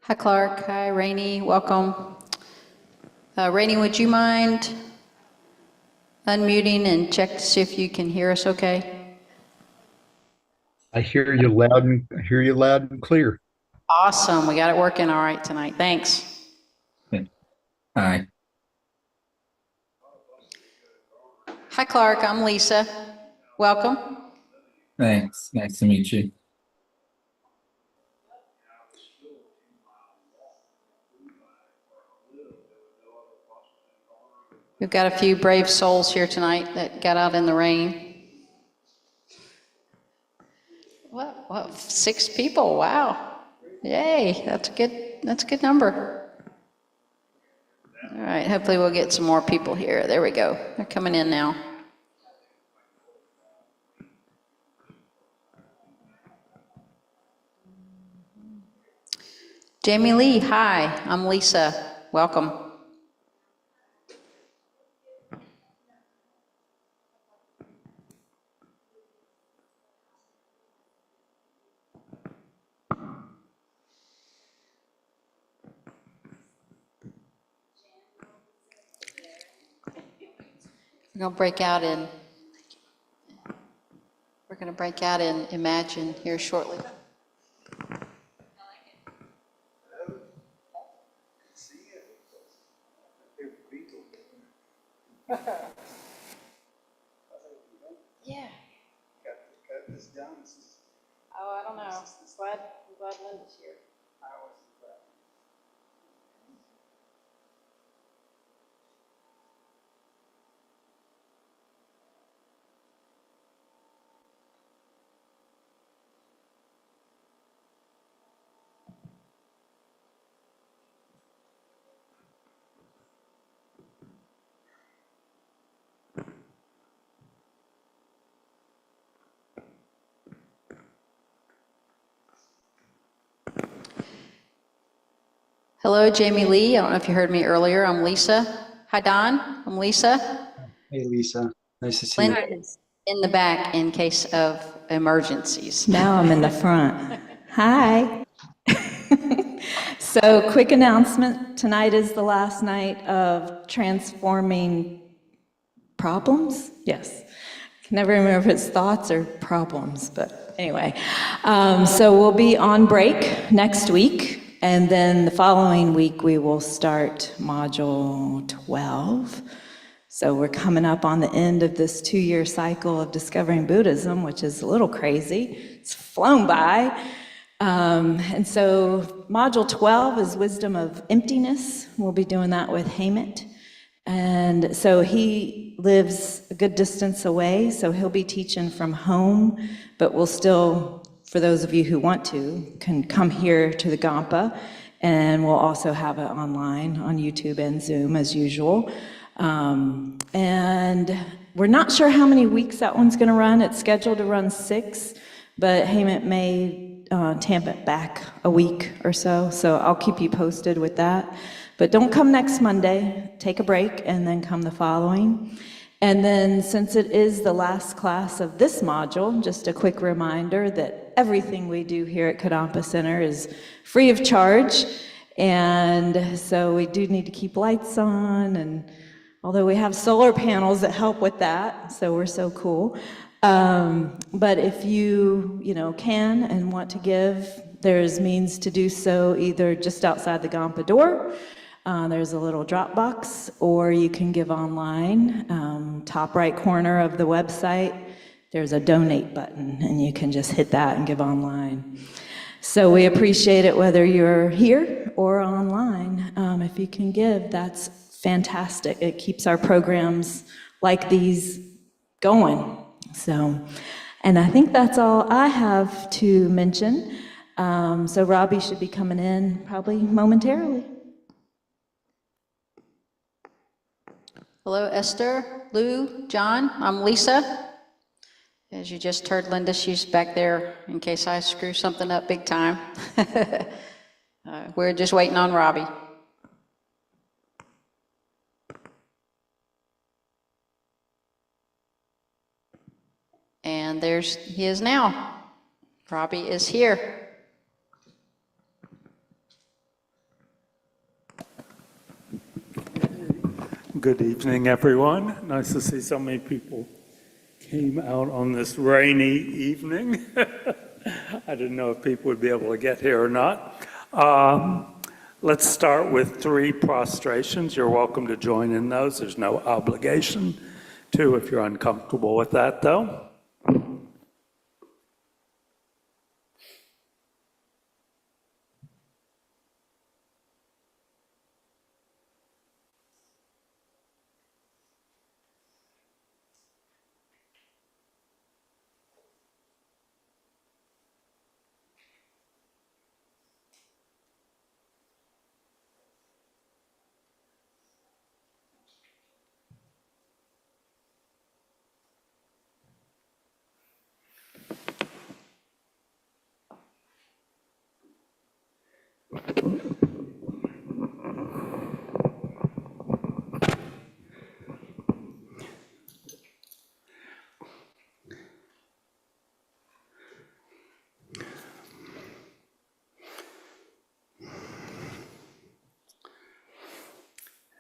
Hi, Clark. Hi, Rainey. Welcome. Rainey, would you mind unmuting and check to see if you can hear us okay? I hear you loud and clear. Awesome. We got it working all right tonight. Thanks. Hi. Hi, Clark. I'm Lisa. Welcome. Thanks. Nice to meet you. We've got a few brave souls here tonight that got out in the rain. What, 6 people? Wow. Yay. That's a good number. All right. Hopefully we'll get some more people here. There we go. They're coming in now. Jamie Lee, hi, I'm Lisa. Welcome. We're going to break out in Imagine here shortly. Yeah. Cut this down. Oh, I don't know. I'm glad Linda's here. Hello, Jamie Lee. I don't know if you heard me earlier. I'm Lisa. Hi, Don. I'm Lisa. Hey, Lisa. Nice to see you. Linda is in the back in case of emergencies. Now I'm in the front. Hi. So, quick announcement. Tonight is the last night of transforming problems. Yes. Can never remember if it's thoughts or problems, but anyway. So we'll be on break next week, and then the following week we will start module 12. So we're coming up on the end of this 2-year cycle of discovering Buddhism, which is a little crazy. It's flown by. And so module 12 is Wisdom of Emptiness. We'll be doing that with Hamit. And so he lives a good distance away, so he'll be teaching from home, but we'll still, for those of you who want to, can come here to the Kadampa, and we'll also have it online on YouTube and Zoom as usual. And we're not sure how many weeks that one's going to run. It's scheduled to run 6, but Hamit may tamp it back a week or so, so I'll keep you posted with that. But don't come next Monday, take a break, and then come the following. And then since it is the last class of this module, just a quick reminder that everything we do here at Kadampa Center is free of charge. And so we do need to keep lights on, and although we have solar panels that help with that, so we're so cool. But if you can and want to give, there's means to do so either just outside the Kadampa door. There's a little drop box, or you can give online. Top right corner of the website, there's a donate button, and you can just hit that and give online. So we appreciate it whether you're here or online. If you can give, that's fantastic. It keeps our programs like these going. So, and I think that's all I have to mention. So Robbie should be coming in probably momentarily. Hello, Esther, Lou, John. I'm Lisa. As you just heard Linda, she's back there in case I screw something up big time. We're just waiting on Robbie. And he is now. Robbie is here. Good evening, everyone. Nice to see so many people came out on this rainy evening. I didn't know if people would be able to get here or not. Let's start with 3 prostrations. You're welcome to join in those. There's no obligation to if you're uncomfortable with that, though.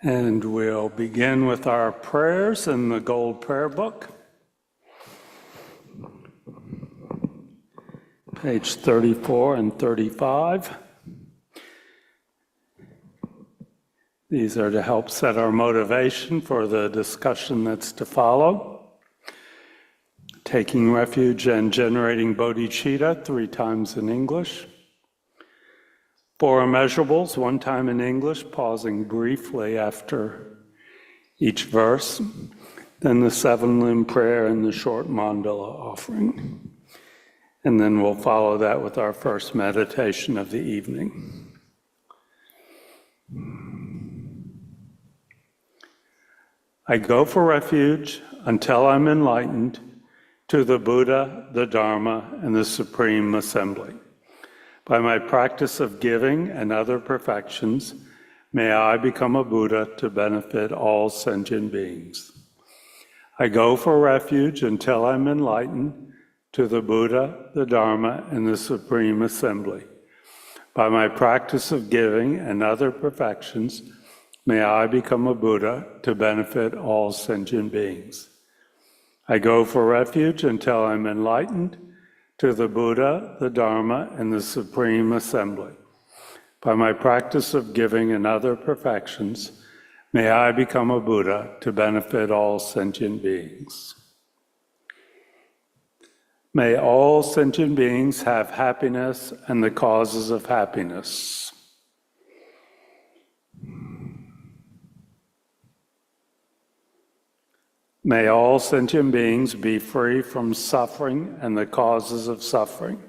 And we'll begin with our prayers in the Gold Prayer Book, page 34 and 35. These are to help set our motivation for the discussion that's to follow. Taking refuge and generating bodhicitta 3 times in English. 4 immeasurables, 1 time in English, pausing briefly after each verse. Then the 7-limb prayer and the short mandala offering. And then we'll follow that with our first meditation of the evening. I go for refuge until I'm enlightened to the Buddha, the Dharma, and the Supreme Assembly. By my practice of giving and other perfections, may I become a Buddha to benefit all sentient beings. I go for refuge until I'm enlightened to the Buddha, the Dharma, and the Supreme Assembly. By my practice of giving and other perfections, may I become a Buddha to benefit all sentient beings. I go for refuge until I'm enlightened to the Buddha, the Dharma, and the Supreme Assembly. By my practice of giving and other perfections, may I become a Buddha to benefit all sentient beings. May all sentient beings have happiness and the causes of happiness. May all sentient beings be free from suffering and the causes of suffering.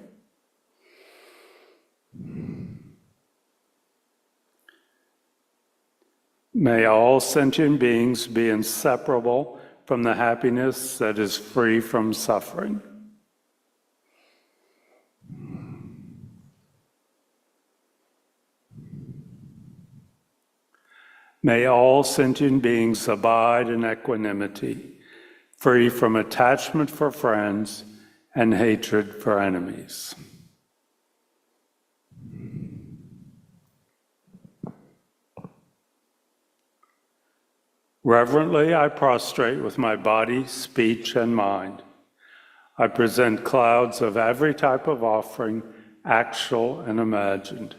May all sentient beings be inseparable from the happiness that is free from suffering. May all sentient beings abide in equanimity, free from attachment for friends and hatred for enemies. Reverently, I prostrate with my body, speech, and mind. I present clouds of every type of offering, actual and imagined.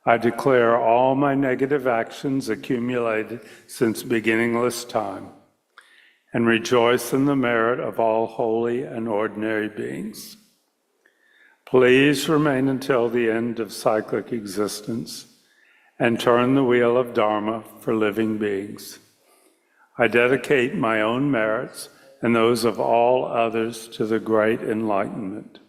I declare all my negative actions accumulated since beginningless time, and rejoice in the merit of all holy and ordinary beings. Please remain until the end of cyclic existence, and turn the wheel of Dharma for living beings. I dedicate my own merits and those of all others to the great enlightenment.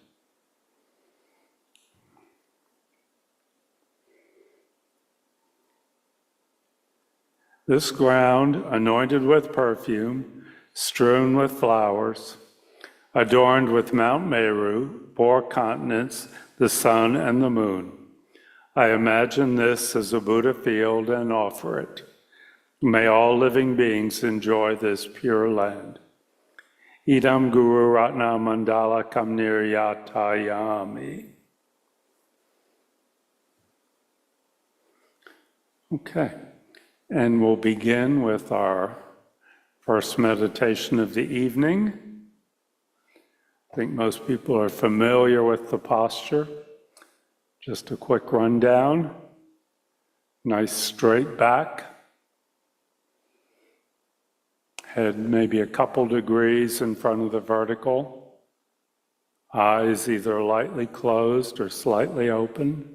This ground, anointed with perfume, strewn with flowers, adorned with Mount Meru, 4 continents, the sun and the moon. I imagine this as a Buddha field and offer it. May all living beings enjoy this pure land. Idam Guru Ratna Mandala Kamniryatayami. Okay. And we'll begin with our first meditation of the evening. I think most people are familiar with the posture. Just a quick rundown. Nice straight back. Head maybe a couple degrees in front of the vertical. Eyes either lightly closed or slightly open.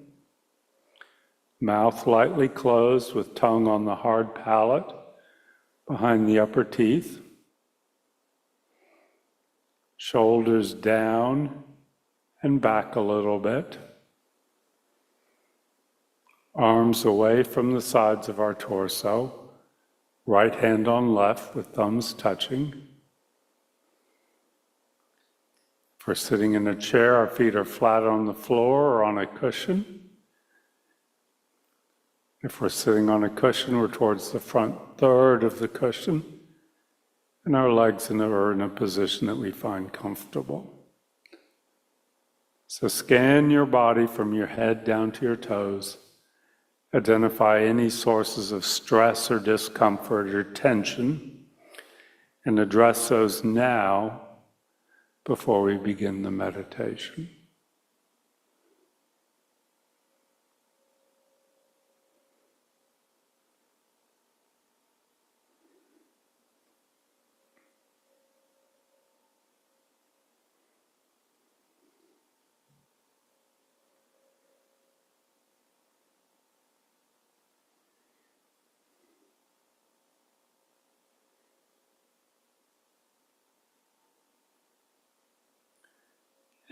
Mouth lightly closed with tongue on the hard palate behind the upper teeth. Shoulders down and back a little bit. Arms away from the sides of our torso. Right hand on left with thumbs touching. If we're sitting in a chair, our feet are flat on the floor or on a cushion. If we're sitting on a cushion, we're towards the front third of the cushion, and our legs are in a position that we find comfortable. So scan your body from your head down to your toes. Identify any sources of stress or discomfort or tension, and address those now before we begin the meditation.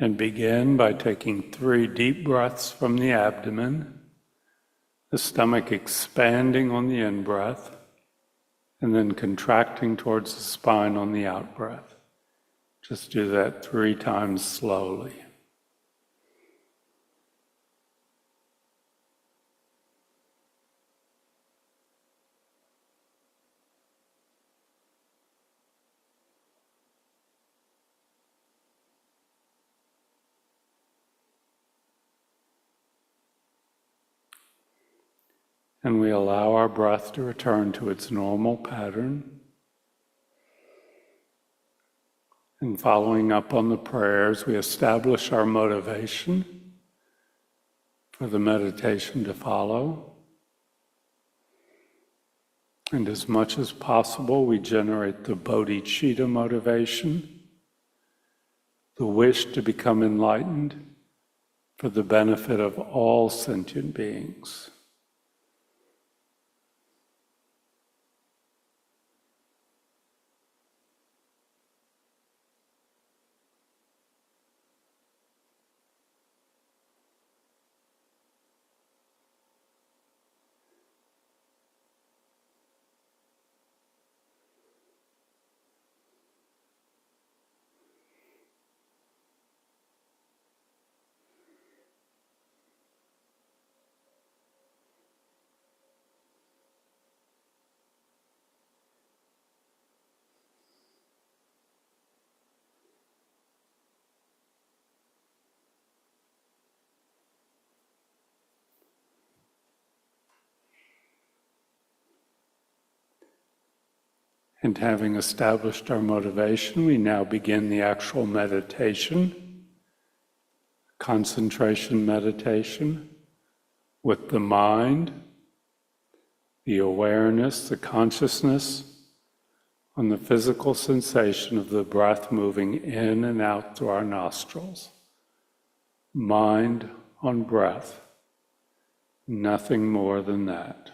And begin by taking 3 deep breaths from the abdomen, the stomach expanding on the in-breath, and then contracting towards the spine on the out-breath. Just do that 3 times slowly. And we allow our breath to return to its normal pattern. And following up on the prayers, we establish our motivation for the meditation to follow. And as much as possible, we generate the bodhicitta motivation, the wish to become enlightened for the benefit of all sentient beings. And having established our motivation, we now begin the actual meditation, concentration meditation, with the mind, the awareness, the consciousness on the physical sensation of the breath moving in and out through our nostrils. Mind on breath, nothing more than that.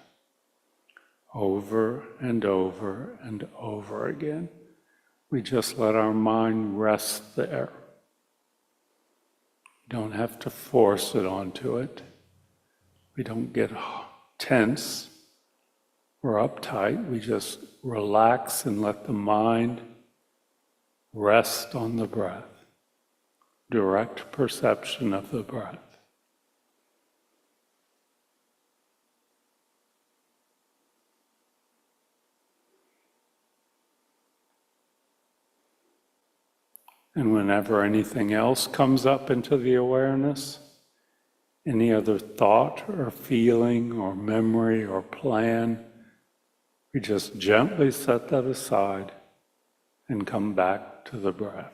Over and over and over again. We just let our mind rest there. We don't have to force it onto it. We don't get tense or uptight. We just relax and let the mind rest on the breath. Direct perception of the breath. And whenever anything else comes up into the awareness, any other thought or feeling or memory or plan, We just gently set that aside and come back to the breath.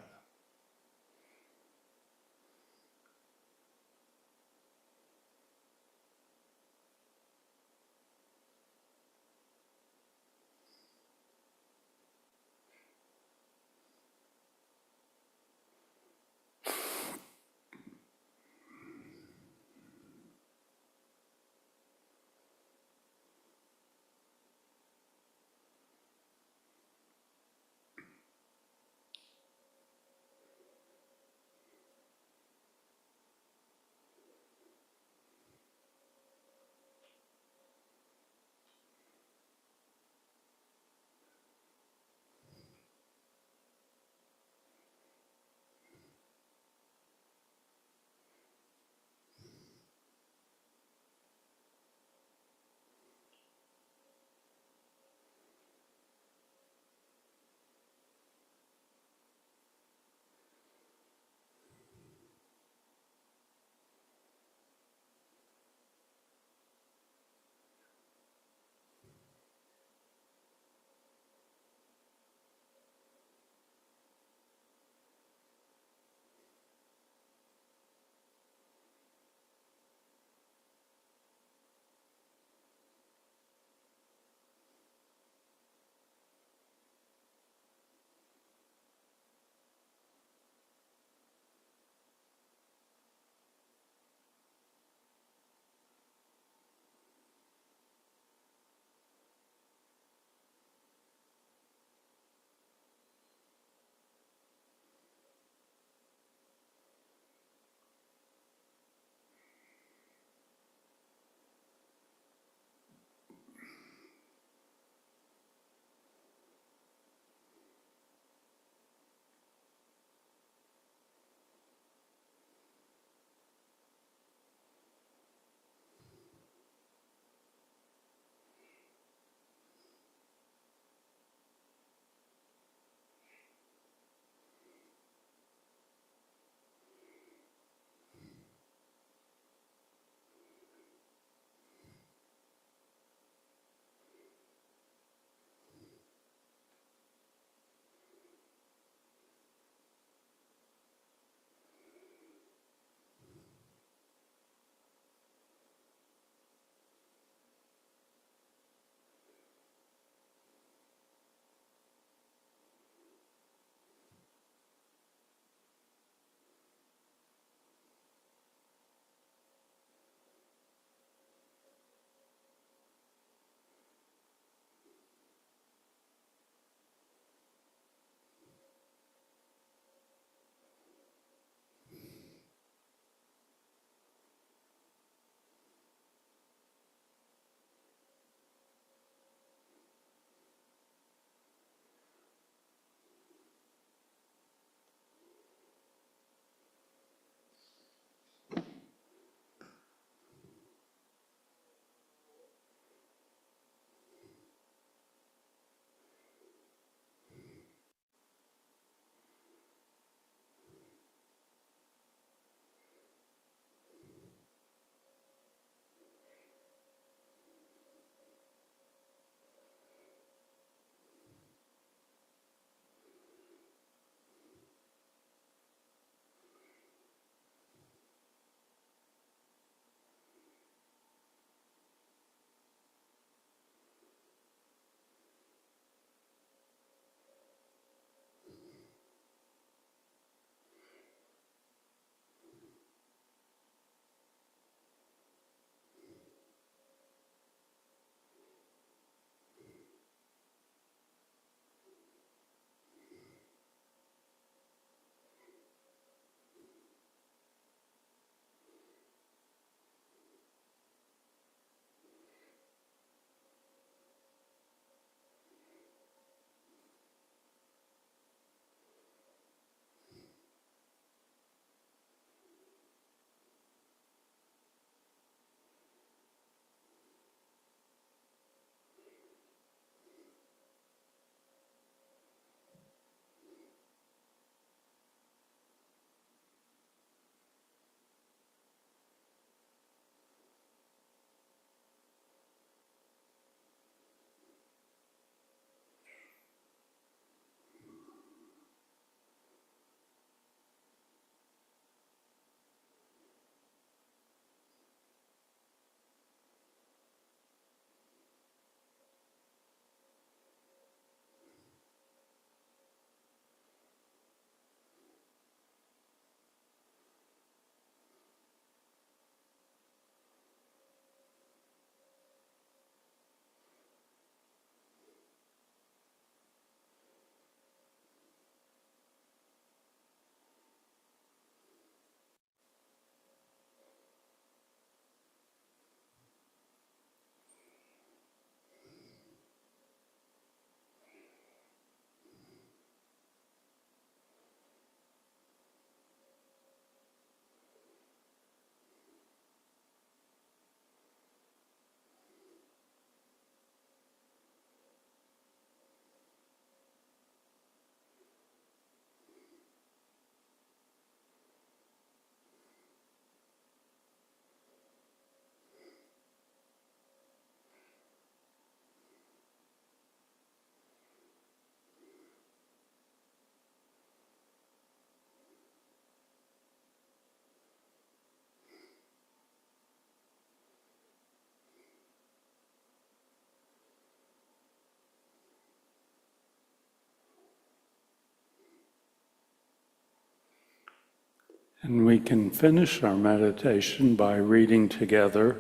And we can finish our meditation by reading together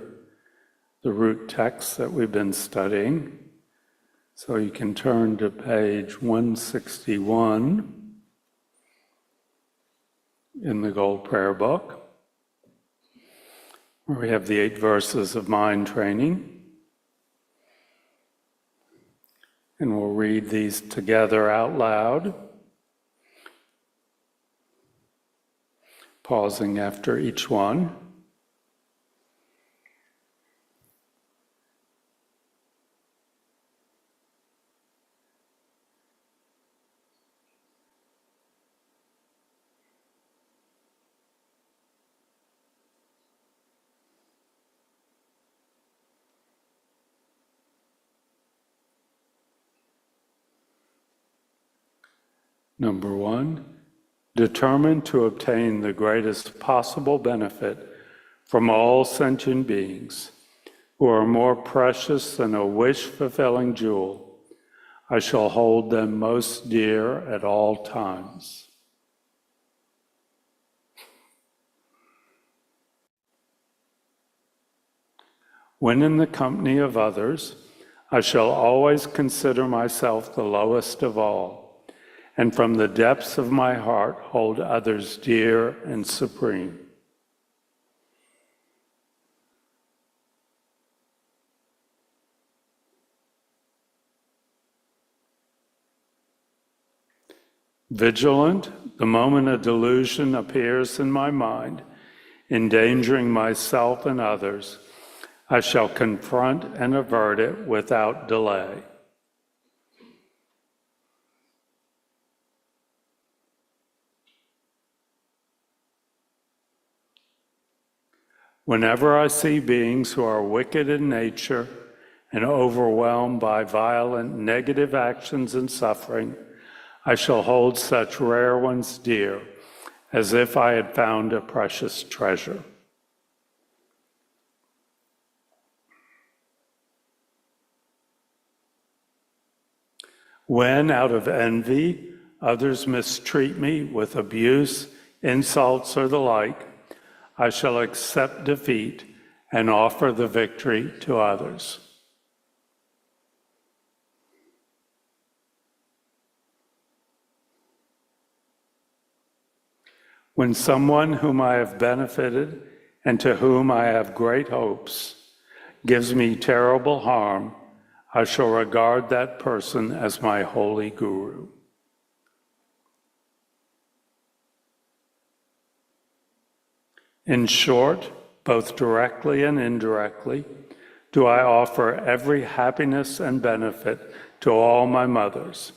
the root text that we've been studying. So you can turn to page 161 in the Gold Prayer Book, where we have the 8 verses of mind training. And we'll read these together out loud, pausing after each one. Number 1, determined to obtain the greatest possible benefit from all sentient beings who are more precious than a wish-fulfilling jewel, I shall hold them most dear at all times. When in the company of others, I shall always consider myself the lowest of all, and from the depths of my heart hold others dear and supreme. Vigilant, the moment a delusion appears in my mind, endangering myself and others, I shall confront and avert it without delay. Whenever I see beings who are wicked in nature and overwhelmed by violent negative actions and suffering, I shall hold such rare ones dear, as if I had found a precious treasure. When, out of envy, others mistreat me with abuse, insults, or the like, I shall accept defeat and offer the victory to others. When someone whom I have benefited and to whom I have great hopes gives me terrible harm, I shall regard that person as my holy guru. In short, both directly and indirectly, do I offer every happiness and benefit to all my mothers.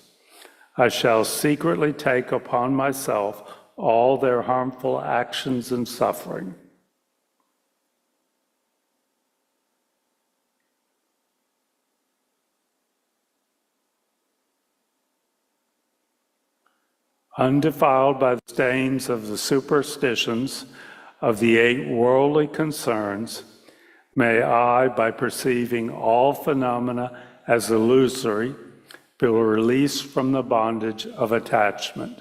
I shall secretly take upon myself all their harmful actions and suffering. Undefiled by the stains of the superstitions of the 8 worldly concerns, may I, by perceiving all phenomena as illusory, be released from the bondage of attachment.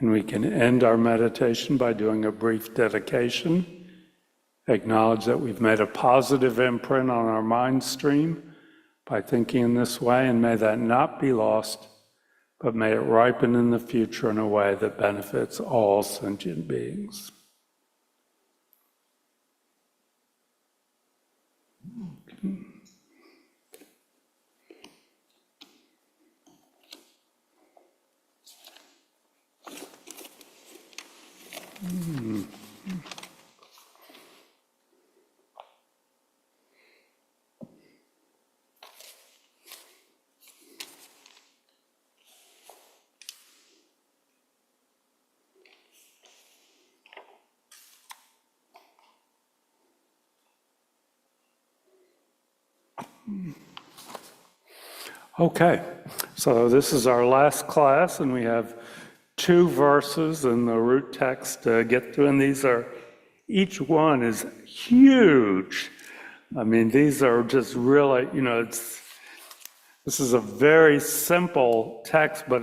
And we can end our meditation by doing a brief dedication. Acknowledge that we've made a positive imprint on our mind stream by thinking in this way, and may that not be lost, but may it ripen in the future in a way that benefits all sentient beings. Okay, so this is our last class, and we have 2 verses in the root text to get through, and each one is huge. I mean, these are just really, this is a very simple text, but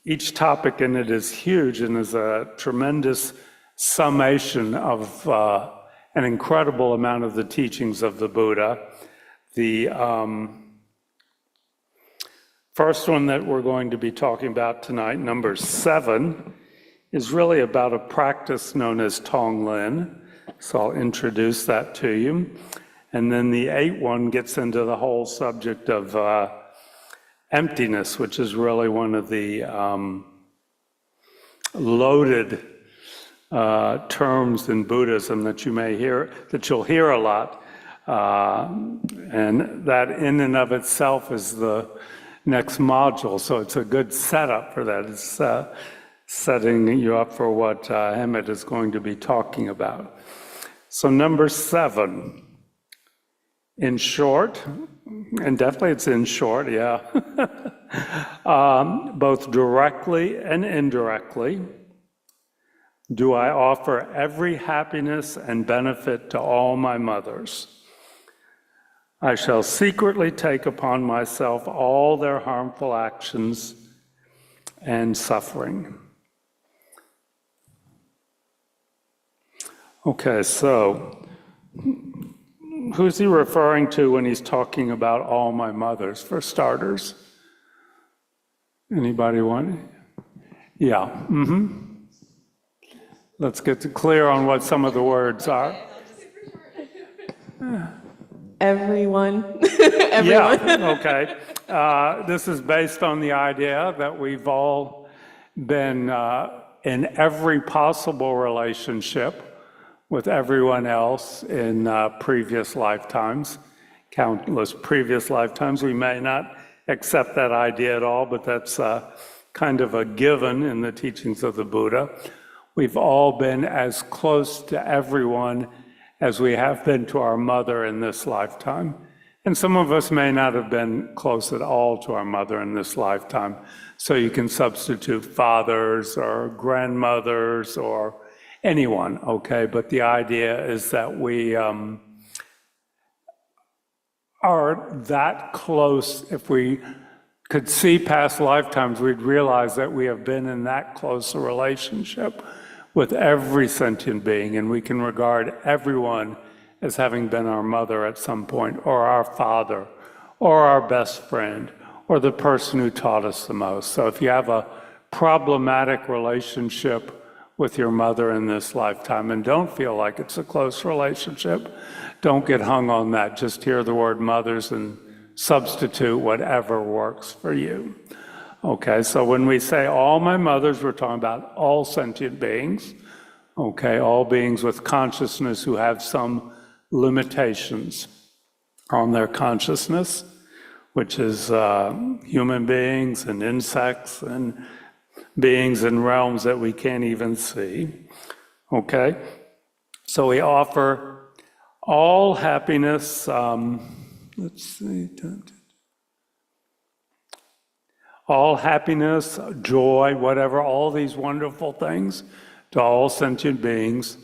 each topic in it is huge and is a tremendous summation of an incredible amount of the teachings of the Buddha. The first one that we're going to be talking about tonight, number 7, is really about a practice known as Tonglen. So I'll introduce that to you. And then the 8th one gets into the whole subject of emptiness, which is really one of the loaded terms in Buddhism that you'll hear a lot. And that in and of itself is the next module. So it's a good setup for that. It's setting you up for what Emmett is going to be talking about. So number 7, in short, and definitely it's in short, yeah, both directly and indirectly, do I offer every happiness and benefit to all my mothers. I shall secretly take upon myself all their harmful actions and suffering. Okay, so who's he referring to when he's talking about all my mothers, for starters? Anybody want? Yeah. Let's get clear on what some of the words are. Everyone. Yeah, okay. This is based on the idea that we've all been in every possible relationship with everyone else in previous lifetimes, countless previous lifetimes. We may not accept that idea at all, but that's kind of a given in the teachings of the Buddha. We've all been as close to everyone as we have been to our mother in this lifetime. And some of us may not have been close at all to our mother in this lifetime. So you can substitute fathers or grandmothers or anyone, okay? But the idea is that we are that close. If we could see past lifetimes, we'd realize that we have been in that close a relationship with every sentient being, and we can regard everyone as having been our mother at some point, or our father, or our best friend, or the person who taught us the most. So if you have a problematic relationship with your mother in this lifetime and don't feel like it's a close relationship, don't get hung on that. Just hear the word mothers and substitute whatever works for you. Okay, so when we say all my mothers, we're talking about all sentient beings, okay, all beings with consciousness who have some limitations on their consciousness, which is human beings and insects and beings in realms that we can't even see, okay? So we offer all happiness, let's see, all happiness, joy, whatever, all these wonderful things to all sentient beings,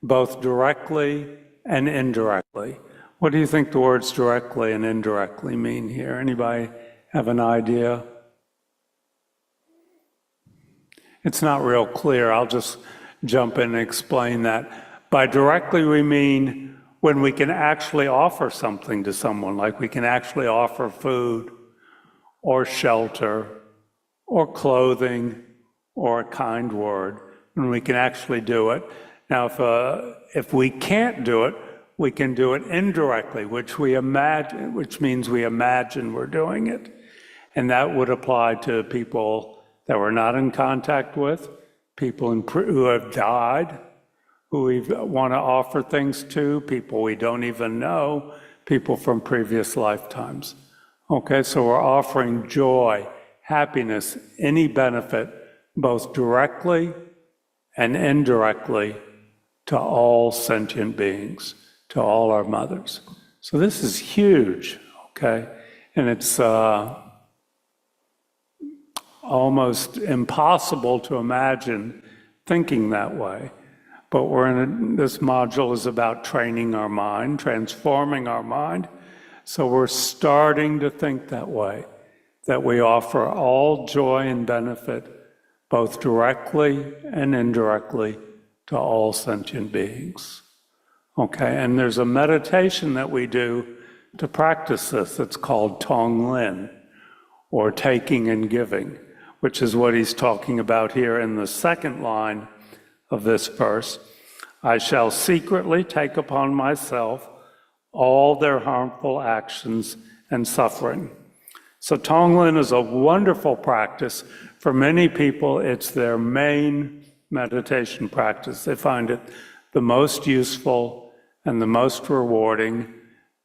both directly and indirectly. What do you think the words directly and indirectly mean here? Anybody have an idea? It's not real clear. I'll just jump in and explain that. By directly, we mean when we can actually offer something to someone, like we can actually offer food or shelter or clothing or a kind word, and we can actually do it. Now, if we can't do it, we can do it indirectly, which means we imagine we're doing it. And that would apply to people that we're not in contact with, people who have died, who we want to offer things to, people we don't even know, people from previous lifetimes. Okay, so we're offering joy, happiness, any benefit, both directly and indirectly to all sentient beings, to all our mothers. So this is huge, okay? And it's almost impossible to imagine thinking that way. but this module is about training our mind, transforming our mind. So we're starting to think that way, that we offer all joy and benefit, both directly and indirectly, to all sentient beings. Okay, and there's a meditation that we do to practice this. It's called Tonglen, or taking and giving, which is what he's talking about here in the second line of this verse. I shall secretly take upon myself all their harmful actions and suffering. So Tonglen is a wonderful practice. For many people, it's their main meditation practice. They find it the most useful and the most rewarding.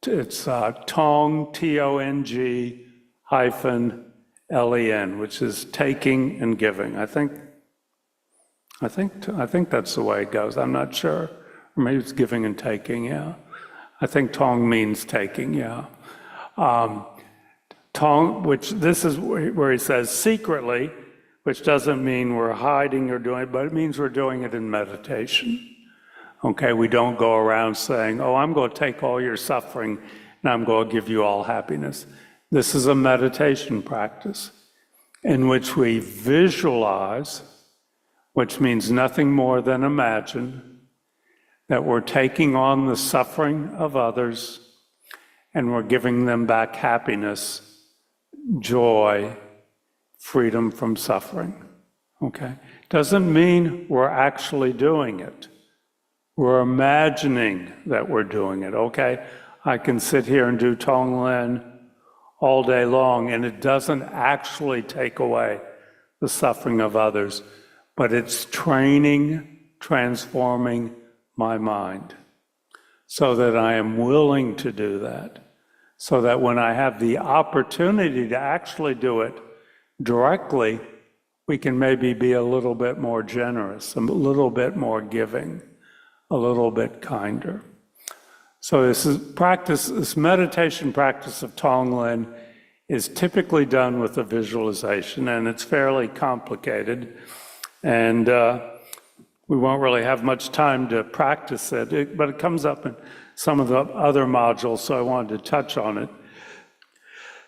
It's Tong, T-O-N-G hyphen L-E-N, which is taking and giving. I think that's the way it goes. I'm not sure. Or maybe it's giving and taking, yeah. I think Tong means taking, yeah. Tong, which this is where he says secretly, which doesn't mean we're hiding or doing it, but it means we're doing it in meditation. Okay, we don't go around saying, oh, I'm going to take all your suffering and I'm going to give you all happiness. This is a meditation practice in which we visualize, which means nothing more than imagine, that we're taking on the suffering of others and we're giving them back happiness, joy, freedom from suffering. Okay? Doesn't mean we're actually doing it. We're imagining that we're doing it. Okay? I can sit here and do Tonglen all day long, and it doesn't actually take away the suffering of others, but it's training, transforming my mind so that I am willing to do that, so that when I have the opportunity to actually do it directly, we can maybe be a little bit more generous, a little bit more giving, a little bit kinder. So this meditation practice of Tonglen is typically done with a visualization, and it's fairly complicated. And we won't really have much time to practice it, but it comes up in some of the other modules, so I wanted to touch on it.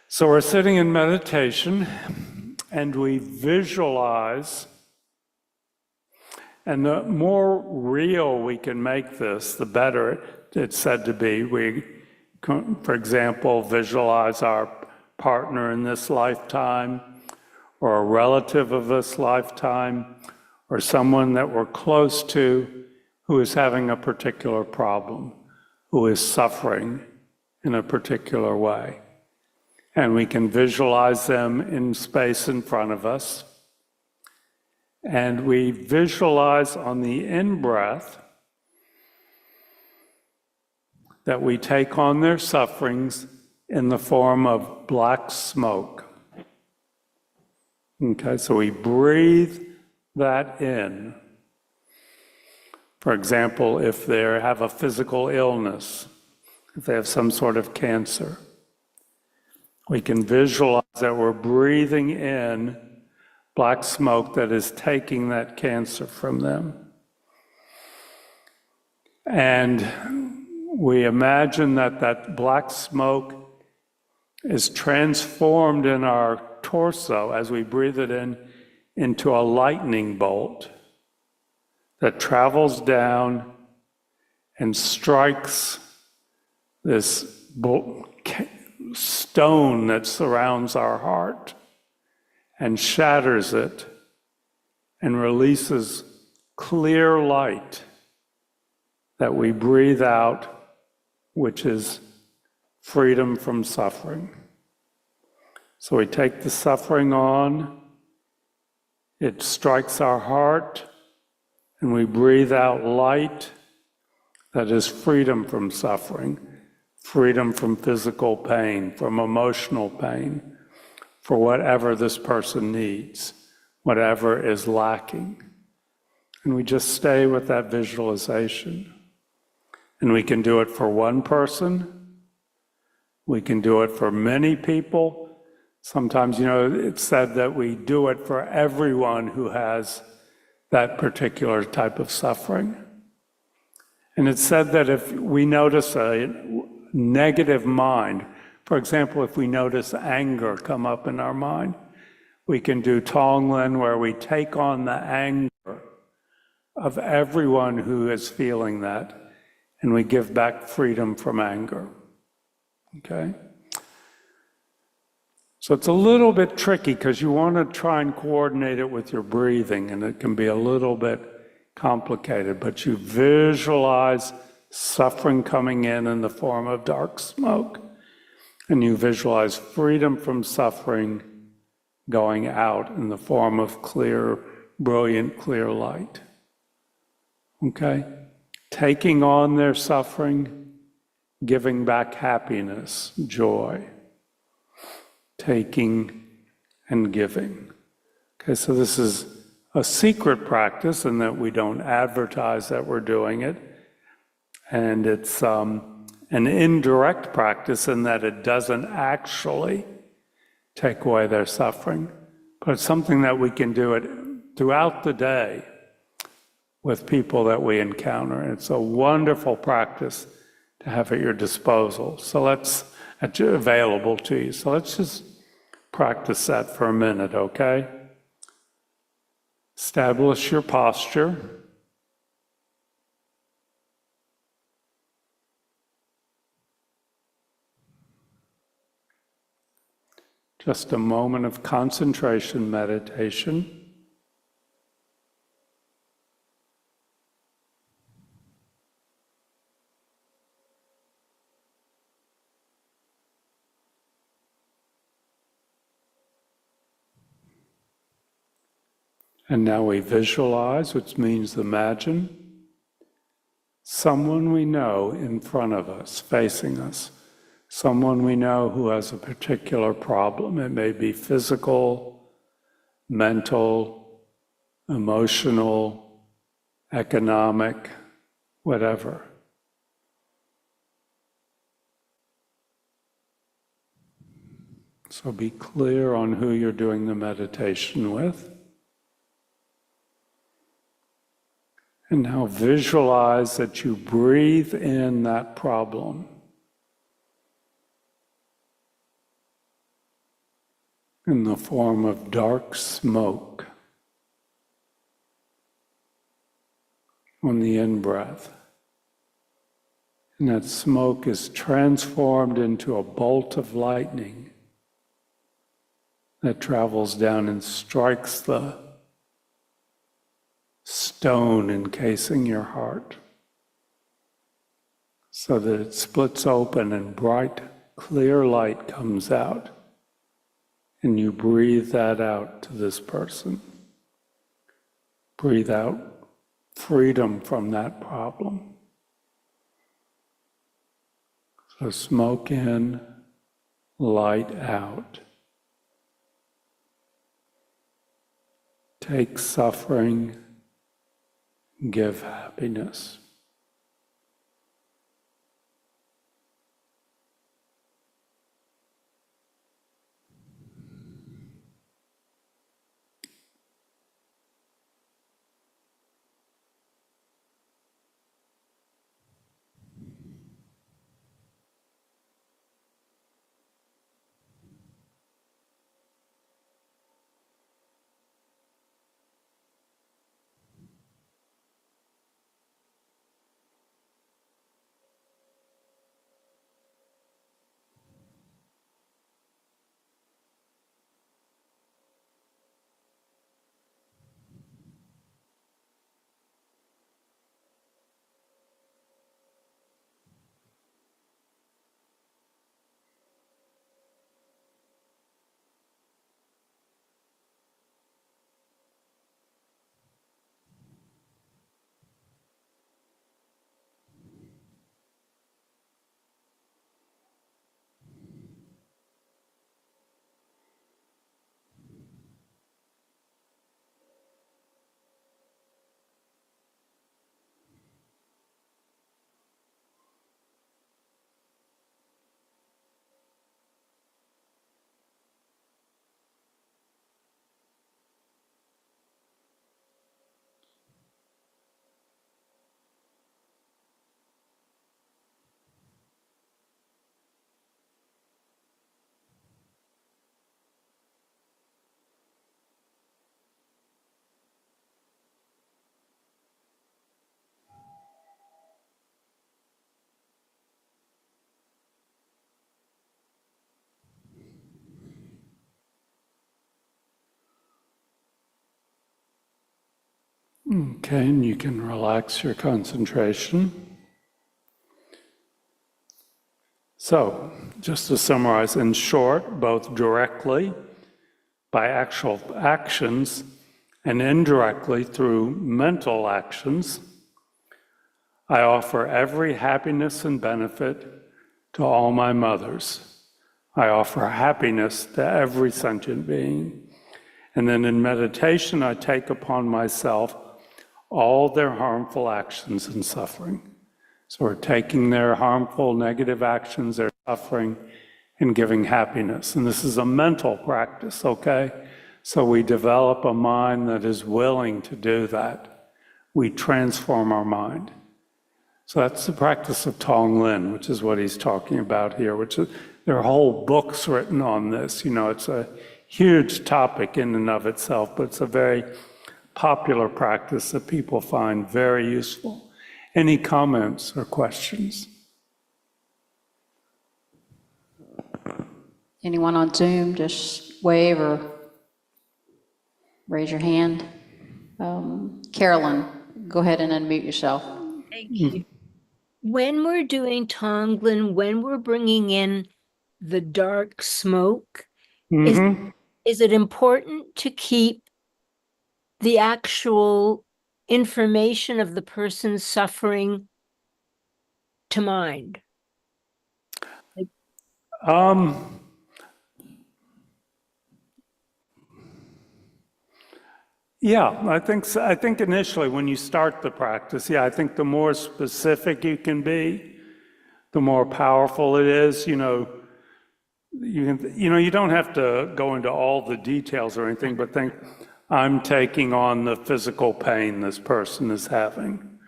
So we're sitting in meditation, and we visualize, and the more real we can make this, the better it's said to be. We, for example, visualize our partner in this lifetime, or a relative of this lifetime, or someone that we're close to who is having a particular problem, who is suffering in a particular way. And we can visualize them in space in front of us. And we visualize on the in-breath that we take on their sufferings in the form of black smoke. Okay, so we breathe that in. For example, if they have a physical illness, if they have some sort of cancer, we can visualize that we're breathing in black smoke that is taking that cancer from them. And we imagine that that black smoke is transformed in our torso as we breathe it in into a lightning bolt that travels down and strikes this stone that surrounds our heart and shatters it and releases clear light that we breathe out, which is freedom from suffering. So we take the suffering on, it strikes our heart, and we breathe out light that is freedom from suffering, freedom from physical pain, from emotional pain, for whatever this person needs, whatever is lacking. And we just stay with that visualization. And we can do it for one person. We can do it for many people. Sometimes, it's said that we do it for everyone who has that particular type of suffering. And it's said that if we notice a negative mind, for example, if we notice anger come up in our mind, we can do Tonglen where we take on the anger of everyone who is feeling that, and we give back freedom from anger. Okay? So it's a little bit tricky because you want to try and coordinate it with your breathing, and it can be a little bit complicated, but you visualize suffering coming in the form of dark smoke, and you visualize freedom from suffering going out in the form of clear, brilliant, clear light. Okay? Taking on their suffering, giving back happiness, joy. Taking and giving. Okay, so this is a secret practice in that we don't advertise that we're doing it. And it's an indirect practice in that it doesn't actually take away their suffering, but it's something that we can do it throughout the day with people that we encounter. It's a wonderful practice to have at your disposal. So available to you. So let's just practice that for a minute, okay? Establish your posture. Just a moment of concentration meditation. And now we visualize, which means imagine, someone we know in front of us, facing us. Someone we know who has a particular problem. It may be physical, mental, emotional, economic, whatever. So be clear on who you're doing the meditation with. And now visualize that you breathe in that problem. In the form of dark smoke on the in-breath. And that smoke is transformed into a bolt of lightning that travels down and strikes the stone encasing your heart, so that it splits open and bright, clear light comes out. And you breathe that out to this person. Breathe out freedom from that problem. So smoke in, light out. Take suffering, give happiness. Okay, and you can relax your concentration. So, just to summarize, in short, both directly by actual actions and indirectly through mental actions, I offer every happiness and benefit to all my mothers. I offer happiness to every sentient being. And then in meditation, I take upon myself all their harmful actions and suffering. So we're taking their harmful, negative actions, their suffering, and giving happiness. And this is a mental practice, okay? So we develop a mind that is willing to do that. We transform our mind. So that's the practice of Tonglen, which is what he's talking about here, which is, there are whole books written on this. You know, it's a huge topic in and of itself, but it's a very popular practice that people find very useful. Any comments or questions? Anyone on Zoom, just wave or raise your hand. Carolyn, go ahead and unmute yourself. Thank you. When we're doing Tonglen, when we're bringing in the dark smoke, is it important to keep the actual information of the person's suffering to mind? Yeah, I think so. I think initially when you start the practice, I think the more specific you can be, the more powerful it is. You know, you don't have to go into all the details or anything, but think, I'm taking on the physical pain this person is having,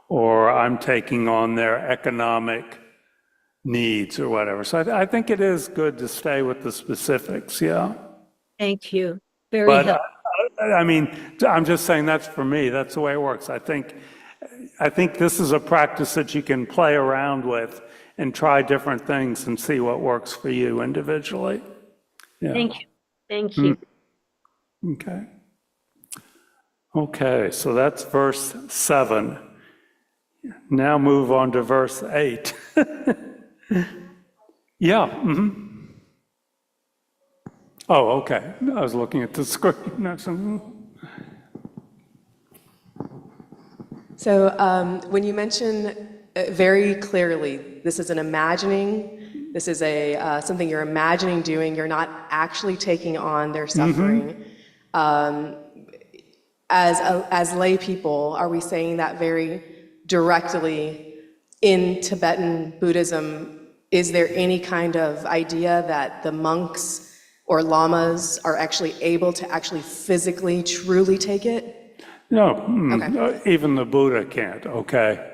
or I'm taking on their economic needs or whatever. So I think it is good to stay with the specifics, yeah. Thank you. Very But helpful. I mean, I'm just saying that's for me. That's the way it works. I think this is a practice that you can play around with and try different things and see what works for you individually. Yeah. Thank you. Thank you. Okay. Okay, so that's verse 7. Now move on to verse 8. Yeah. Oh, okay. I was looking at the screen. So when you mention very clearly, this is an imagining, this is a something you're imagining doing, you're not actually taking on their suffering. As lay people, are we saying that very directly in Tibetan Buddhism? Is there any kind of idea that the monks or lamas are actually able to actually physically, truly take it? No, Okay. even the Buddha can't, okay?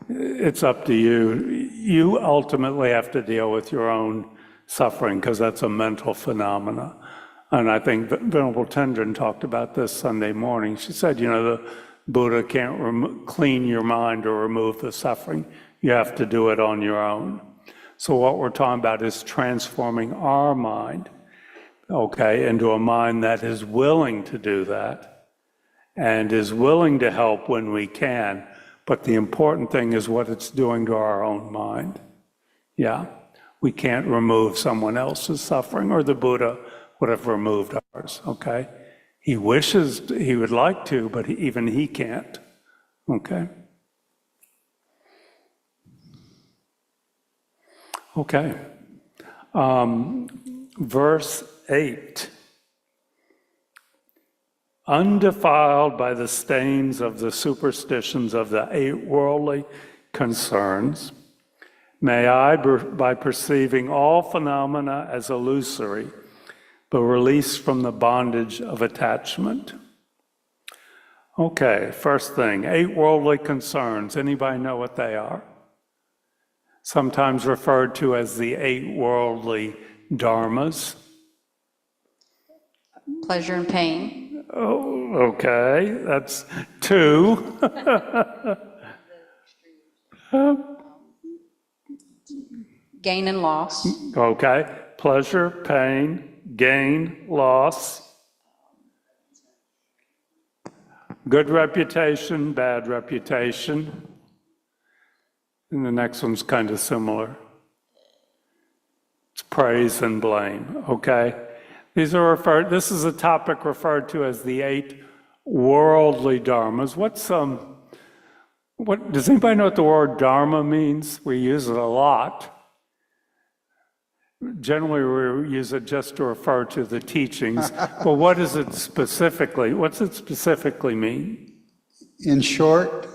It's up to you. You ultimately have to deal with your own suffering because that's a mental phenomena. And I think Venerable Tendrin talked about this Sunday morning. She said, you know, the Buddha can't clean your mind or remove the suffering. You have to do it on your own. So what we're talking about is transforming our mind, okay, into a mind that is willing to do that and is willing to help when we can. But the important thing is what it's doing to our own mind. Yeah, we can't remove someone else's suffering, or the Buddha would have removed ours, okay? He wishes, he would like to, but even he can't, okay? Okay. Verse 8. Undefiled by the stains of the superstitions of the 8 worldly concerns, may I, by perceiving all phenomena as illusory, but released from the bondage of attachment. Okay, first thing, 8 worldly concerns. Anybody know what they are? Sometimes referred to as the 8 worldly dharmas. Pleasure and pain. Oh, okay, that's 2. Gain and loss. Okay, pleasure, pain, gain, loss. Good reputation, bad reputation. And the next one's kind of similar. It's praise and blame, okay? This is a topic referred to as the 8 worldly dharmas. Does anybody know what the word dharma means? We use it a lot. Generally, we use it just to refer to the teachings. But what is it specifically? What's it specifically mean? In short,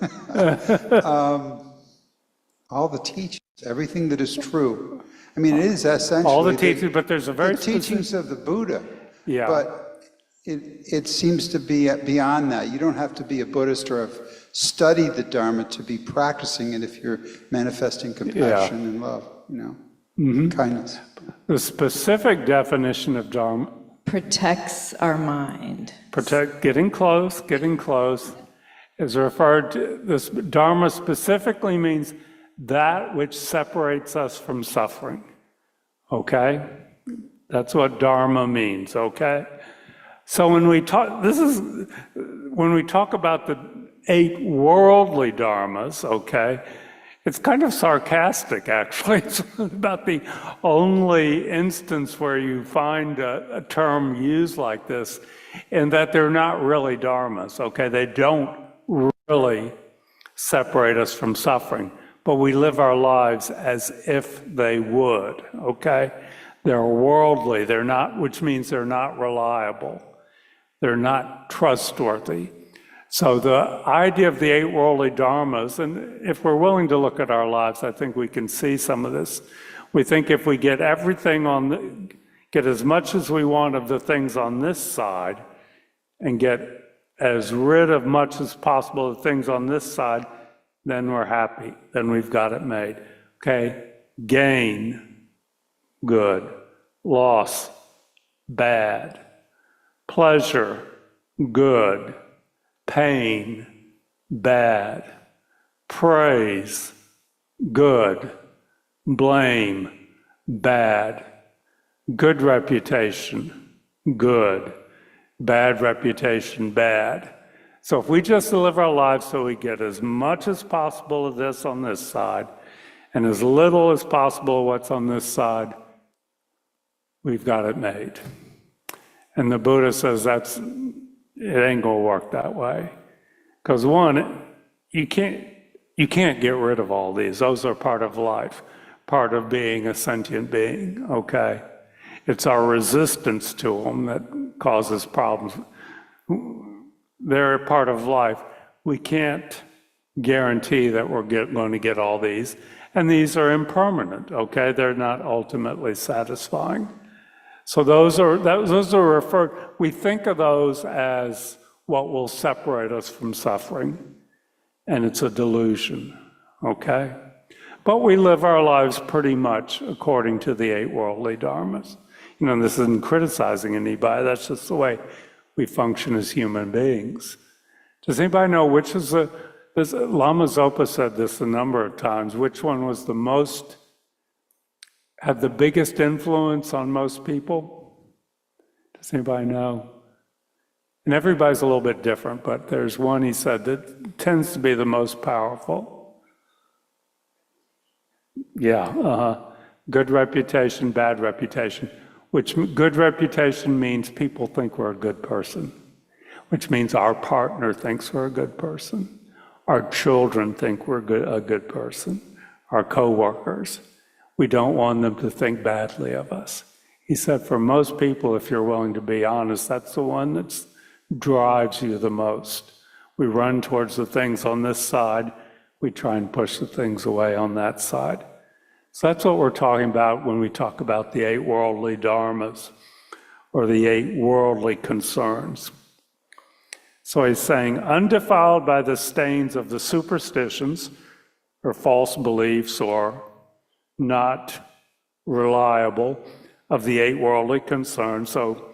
all the teachings, everything that is true. I mean, it is essentially All the teachings, but there's a very the teachings of the Buddha. Yeah. But it seems to be beyond that. You don't have to be a Buddhist or have studied the Dharma to be practicing it if you're manifesting compassion and love, kindness. The specific definition of dharma. Protects our mind. Getting close, is referred to, this dharma specifically means that which separates us from suffering, okay? That's what dharma means, okay? So when we talk about the 8 worldly dharmas, okay, it's kind of sarcastic, actually. It's about the only instance where you find a term used like this, in that they're not really dharmas, okay? They don't really separate us from suffering, but we live our lives as if they would, okay? They're worldly, which means they're not reliable. They're not trustworthy. So the idea of the 8 worldly dharmas, and if we're willing to look at our lives, I think we can see some of this. We think if we get everything get as much as we want of the things on this side, and get as rid of much as possible of things on this side, then we're happy, then we've got it made. Okay, gain, good. Loss, bad. Pleasure, good. Pain, bad. Praise, good. Blame, bad. Good reputation, good. Bad reputation, bad. So if we just live our lives so we get as much as possible of this on this side, and as little as possible of what's on this side, we've got it made. And the Buddha says it ain't gonna work that way. Because one, you can't get rid of all these. Those are part of life, part of being a sentient being, okay? It's our resistance to them that causes problems. They're a part of life. We can't guarantee that we're going to get all these. And these are impermanent, okay? They're not ultimately satisfying. So those are referred, we think of those as what will separate us from suffering. And it's a delusion, okay? But we live our lives pretty much according to the 8 worldly dharmas. This isn't criticizing anybody, that's just the way we function as human beings. Does anybody know which is Lama Zopa said this a number of times, which one was had the biggest influence on most people? Does anybody know? And everybody's a little bit different, but there's one he said that tends to be the most powerful. Yeah, good reputation, bad reputation. Which good reputation means people think we're a good person, which means our partner thinks we're a good person. Our children think we're a good person. Our coworkers. We don't want them to think badly of us. He said for most people, if you're willing to be honest, that's the one that drives you the most. We run towards the things on this side. We try and push the things away on that side. So that's what we're talking about when we talk about the 8 worldly dharmas, or the 8 worldly concerns. So he's saying, undefiled by the stains of the superstitions, or false beliefs, or not reliable, of the 8 worldly concerns. So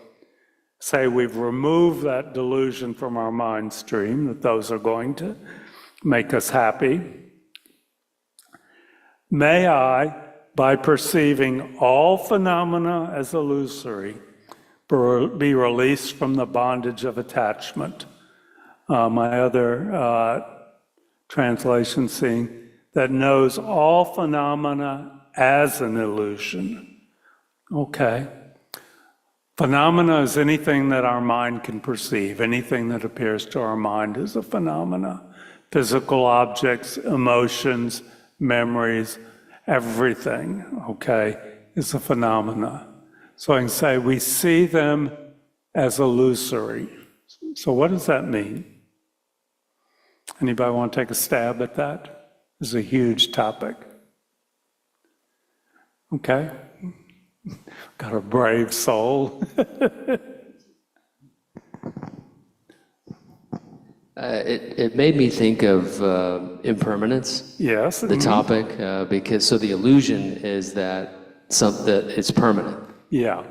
say we've removed that delusion from our mind stream, that those are going to make us happy. May I, by perceiving all phenomena as illusory, be released from the bondage of attachment. My other translation seeing that knows all phenomena as an illusion. Okay. Phenomena is anything that our mind can perceive. Anything that appears to our mind is a phenomena. Physical objects, emotions, memories, everything, okay, is a phenomena. So I can say we see them as illusory. So what does that mean? Anybody want to take a stab at that? This is a huge topic. Okay. Got a brave soul. It made me think of impermanence, Yes. the topic, because so the illusion is that that it's permanent. Yeah.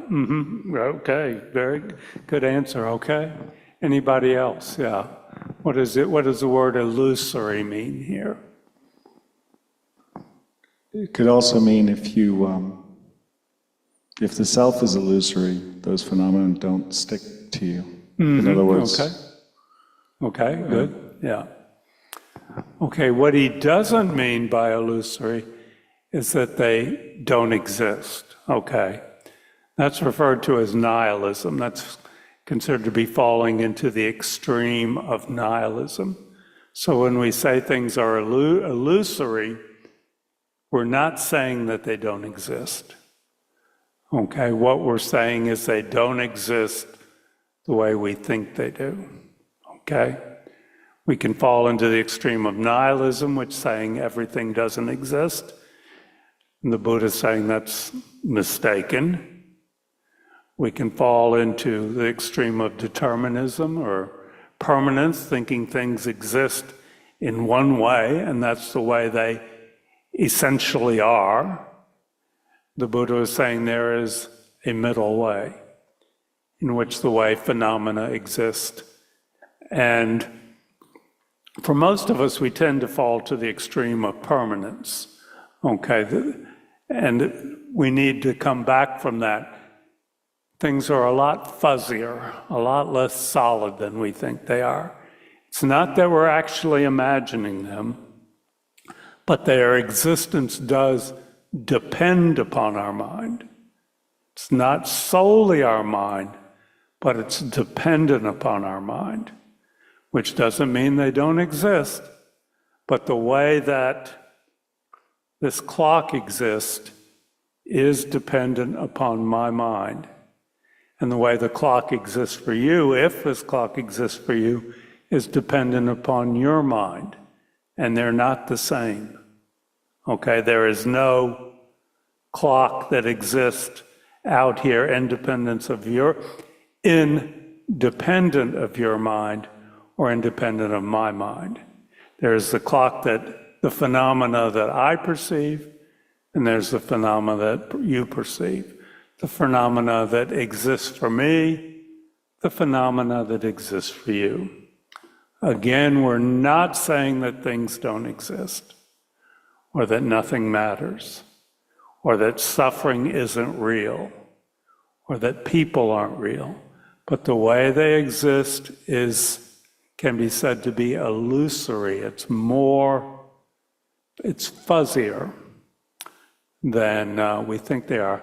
Okay. Very good answer. Okay. Anybody else? Yeah. What is it? What does the word illusory mean here? It could also mean if the self is illusory, those phenomena don't stick to you. In other words, Okay. Okay, good. Yeah. Okay, what he doesn't mean by illusory is that they don't exist. Okay. That's referred to as nihilism. That's considered to be falling into the extreme of nihilism. So when we say things are illusory, we're not saying that they don't exist. Okay, what we're saying is they don't exist the way we think they do. Okay? We can fall into the extreme of nihilism, which is saying everything doesn't exist. And the Buddha is saying that's mistaken. We can fall into the extreme of determinism or permanence, thinking things exist in one way, and that's the way they essentially are. The Buddha is saying there is a middle way in which the way phenomena exist. And for most of us, we tend to fall to the extreme of permanence. Okay, and we need to come back from that. Things are a lot fuzzier, a lot less solid than we think they are. It's not that we're actually imagining them, but their existence does depend upon our mind. It's not solely our mind, but it's dependent upon our mind, which doesn't mean they don't exist. But the way that this clock exists is dependent upon my mind. And the way the clock exists for you, if this clock exists for you, is dependent upon your mind. And they're not the same. Okay, there is no clock that exists out here independent of your mind or independent of my mind. There's the clock the phenomena that I perceive, and there's the phenomena that you perceive. The phenomena that exists for me, the phenomena that exists for you. Again, we're not saying that things don't exist, or that nothing matters, or that suffering isn't real, or that people aren't real. But the way they exist can be said to be illusory. It's fuzzier than we think they are.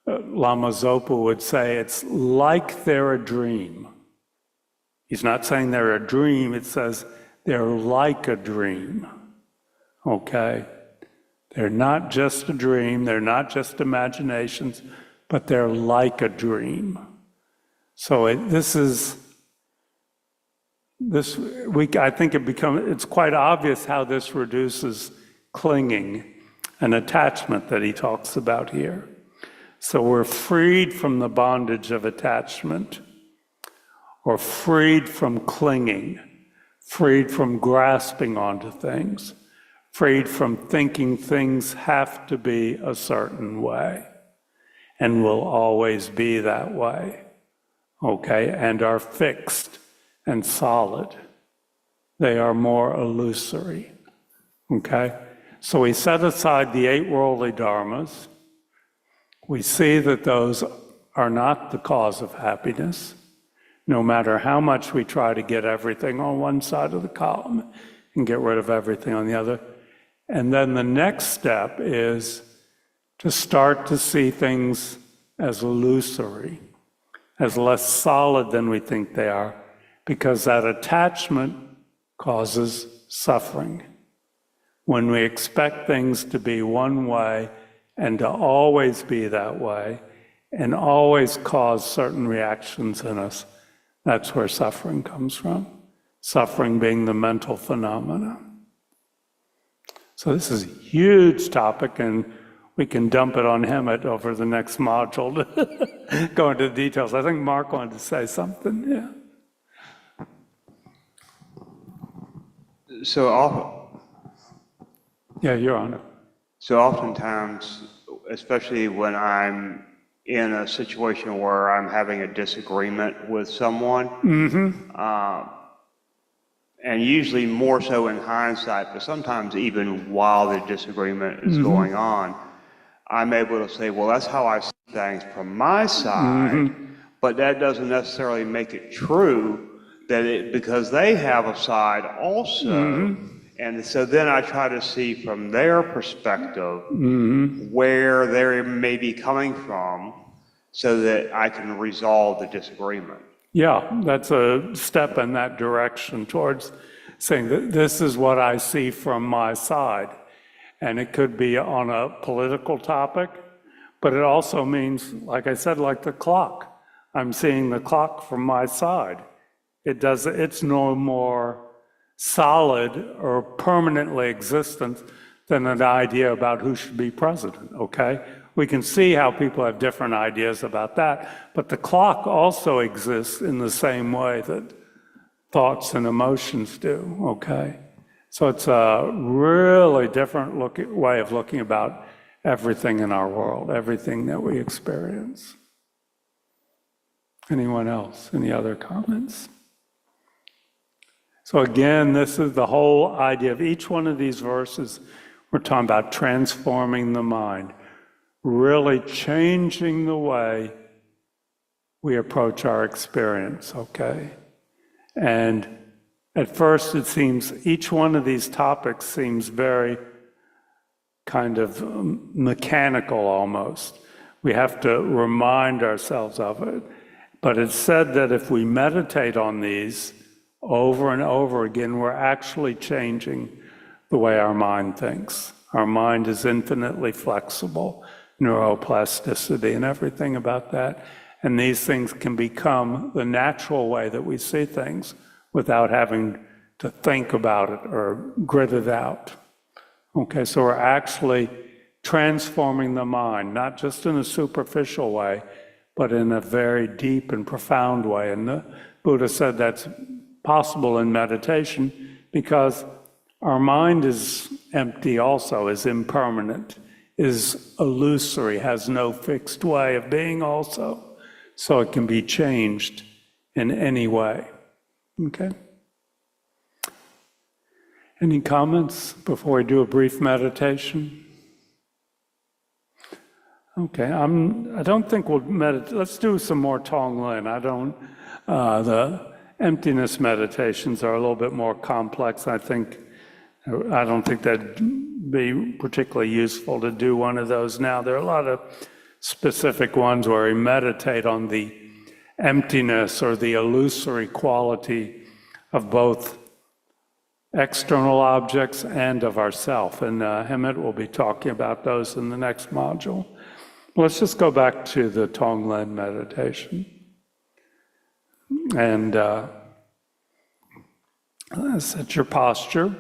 Lama Zopa would say it's like they're a dream. He's not saying they're a dream, it says they're like a dream. Okay? They're not just a dream, they're not just imaginations, but they're like a dream. So I think it's quite obvious how this reduces clinging and attachment that he talks about here. So we're freed from the bondage of attachment, or freed from clinging, freed from grasping onto things, freed from thinking things have to be a certain way and will always be that way, okay, and are fixed and solid. They are more illusory, okay? So we set aside the 8 worldly dharmas. We see that those are not the cause of happiness. no matter how much we try to get everything on one side of the column and get rid of everything on the other. And then the next step is to start to see things as illusory, as less solid than we think they are, because that attachment causes suffering. When we expect things to be one way and to always be that way, and always cause certain reactions in us, that's where suffering comes from. Suffering being the mental phenomena. So this is a huge topic, and we can dump it on Hemet over the next module to go into the details. I think Mark wanted to say something, yeah. Yeah, you're on it. So oftentimes, especially when I'm in a situation where I'm having a disagreement with someone, and usually more so in hindsight, but sometimes even while the disagreement is going on, I'm able to say, well, that's how I see things from my side, but that doesn't necessarily make it true because they have a side also. And so then I try to see from their perspective where they may be coming from so that I can resolve the disagreement. Yeah, that's a step in that direction towards saying that this is what I see from my side. And it could be on a political topic, but it also means, like I said, like the clock. I'm seeing the clock from my side. It's no more solid or permanently existent than an idea about who should be president, okay? We can see how people have different ideas about that, but the clock also exists in the same way that thoughts and emotions do, okay? So it's a really different way of looking about everything in our world, everything that we experience. Anyone else? Any other comments? So again, this is the whole idea of each one of these verses. We're talking about transforming the mind, really changing the way we approach our experience, okay? And at first it seems, each one of these topics seems very kind of mechanical almost. We have to remind ourselves of it. But it's said that if we meditate on these over and over again, we're actually changing the way our mind thinks. Our mind is infinitely flexible, neuroplasticity and everything about that. And these things can become the natural way that we see things without having to think about it or grit it out. Okay, so we're actually transforming the mind, not just in a superficial way, but in a very deep and profound way. And the Buddha said that's possible in meditation because our mind is empty also, is impermanent, is illusory, has no fixed way of being also. So it can be changed in any way. Okay? Any comments before we do a brief meditation? Okay, I don't think we'll meditate. Let's do some more Tonglen. The emptiness meditations are a little bit more complex. I don't think that'd be particularly useful to do one of those now. There are a lot of specific ones where we meditate on the emptiness or the illusory quality of both external objects and of ourself. And Hemet will be talking about those in the next module. Let's just go back to the Tonglen meditation. And set your posture.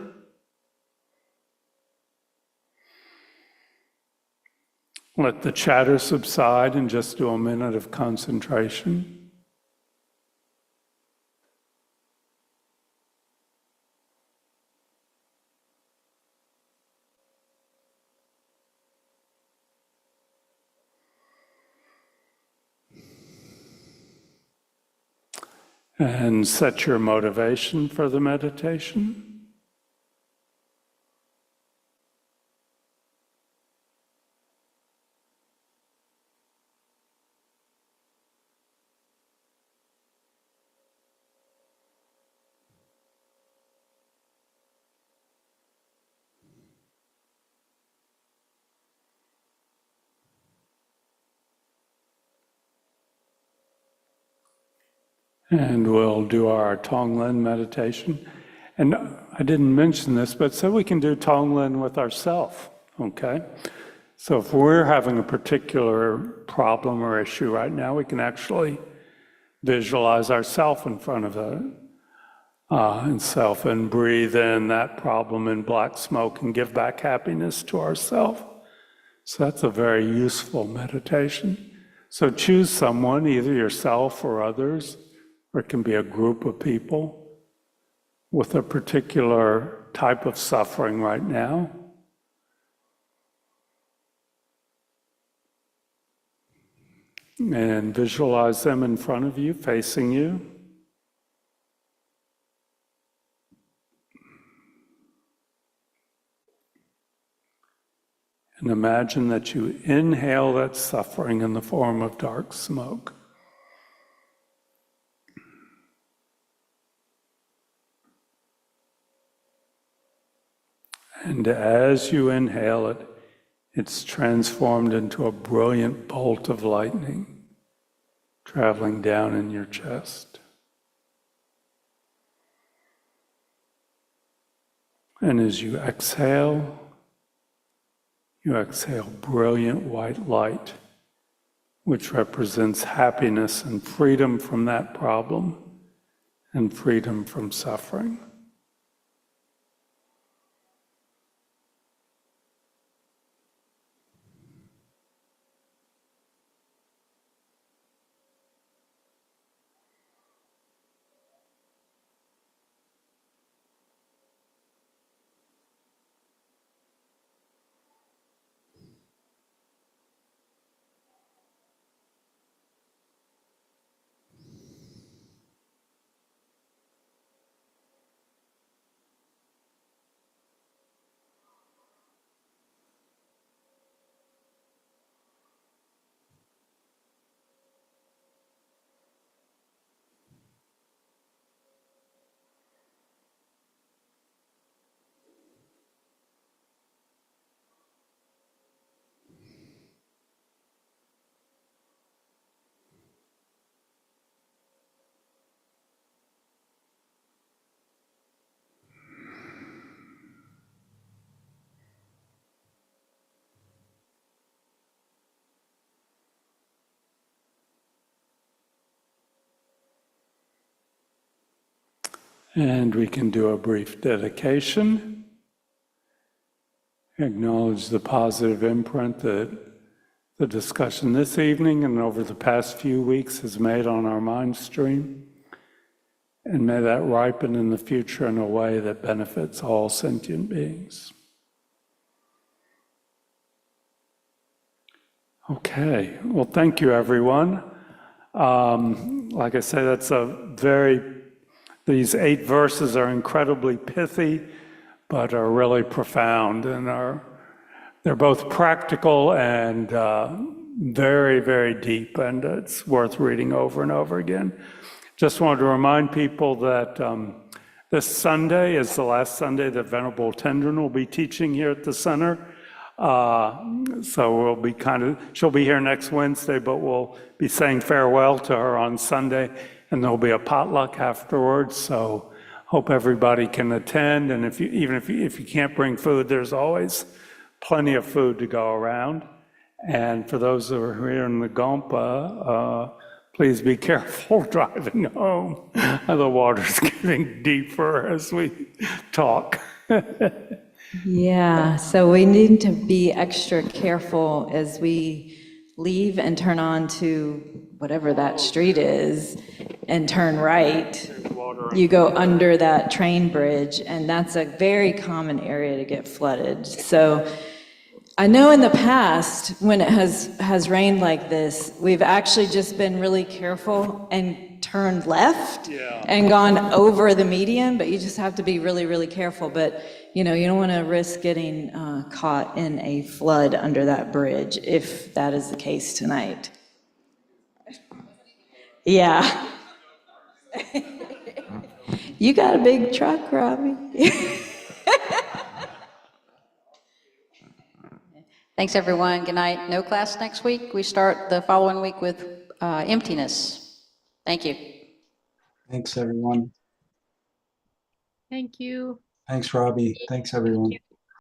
Let the chatter subside and just do a minute of concentration. And set your motivation for the meditation. And we'll do our Tonglen meditation. And I didn't mention this, but so we can do Tonglen with ourselves, okay? So if we're having a particular problem or issue right now, we can actually visualize ourselves in front of it and breathe in that problem in black smoke and give back happiness to ourselves. So that's a very useful meditation. So choose someone, either yourself or others, or it can be a group of people with a particular type of suffering right now. And visualize them in front of you, facing you. And imagine that you inhale that suffering in the form of dark smoke. And as you inhale it, it's transformed into a brilliant bolt of lightning traveling down in your chest. And as you exhale brilliant white light, which represents happiness and freedom from that problem and freedom from suffering. And we can do a brief dedication. Acknowledge the positive imprint that the discussion this evening and over the past few weeks has made on our mind stream. And may that ripen in the future in a way that benefits all sentient beings. Okay, well, thank you, everyone. Like I say, these 8 verses are incredibly pithy, but are really profound, and they're both practical and very, very deep, and it's worth reading over and over again. Just wanted to remind people that this Sunday is the last Sunday that Venerable Tendron will be teaching here at the center. So she'll be here next Wednesday, but we'll be saying farewell to her on Sunday, and there'll be a potluck afterwards. So hope everybody can attend, and if you can't bring food, there's always plenty of food to go around. And for those who are here in the Kadampa, please be careful driving home. The water's getting deeper as we talk. Yeah, so we need to be extra careful as we leave and turn on to whatever that street is and turn right. You go under that train bridge, and that's a very common area to get flooded. So I know in the past, when it has rained like this, we've actually just been really careful and turned left and gone over the median, but you just have to be really, really careful. But you don't want to risk getting caught in a flood under that bridge if that is the case tonight. Yeah. You got a big truck, Robbie. Thanks, everyone. Good night. No class next week. We start the following week with emptiness. Thank you. Thanks, everyone. Thank you. Thanks, Robbie. Thanks, everyone.